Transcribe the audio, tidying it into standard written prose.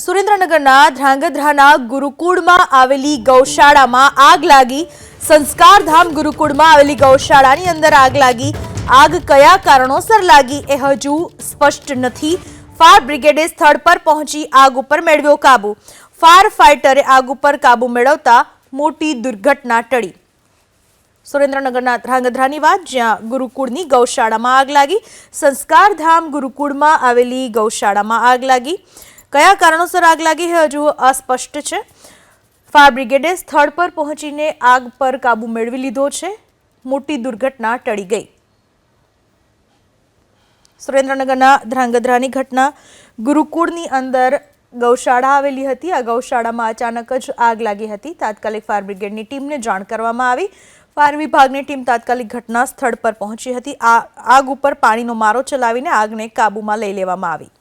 સુરેન્દ્રનગરના ધ્રાંગધ્રાના ગુરુકુળમાં આવેલી ગૌશાળામાં આગ લાગી। સંસ્કારધામ ગુરુકુળમાં આવેલી ગૌશાળાની અંદર આગ લાગી। આગ કયા કારણોસર લાગી એ હજુ સ્પષ્ટ નથી। ફાયર બ્રિગેડે સ્થળ પર પહોંચી આગ ઉપર મેળવ્યો કાબુ। ફાયર ફાઇટરે આગ ઉપર કાબુ મેળવતા મોટી દુર્ઘટના ટળી। સુરેન્દ્રનગરના ધ્રાંગધ્રાની વાત, જ્યાં ગુરુકુળની ગૌશાળામાં આગ લાગી। સંસ્કારધામ ગુરુકુળમાં આવેલી ગૌશાળામાં આગ લાગી। કયા કારણોસર આગ લાગી है હજુ અસ્પષ્ટ છે। ફાયર બ્રિગેડે સ્થળ પર પહોંચીને આગ પર કાબુ મેળવી લીધો છે। મોટી દુર્ઘટના ટળી ગઈ। સુરેન્દ્રનગરના ધ્રાંગધ્રાની ઘટના, ગુરુકુળની અંદર ગૌશાળા આવેલી હતી। આ ગૌશાળામાં અચાનક જ આગ લાગી હતી। તાત્કાલિક ફાયર બ્રિગેડની ટીમને જાણ કરવામાં આવી। ફાયર વિભાગની ટીમ તાત્કાલિક ઘટના સ્થળ પર પહોંચી હતી। આ આગ ઉપર પાણીનો મારો ચલાવીને આગને કાબૂમાં લઈ લેવામાં આવી।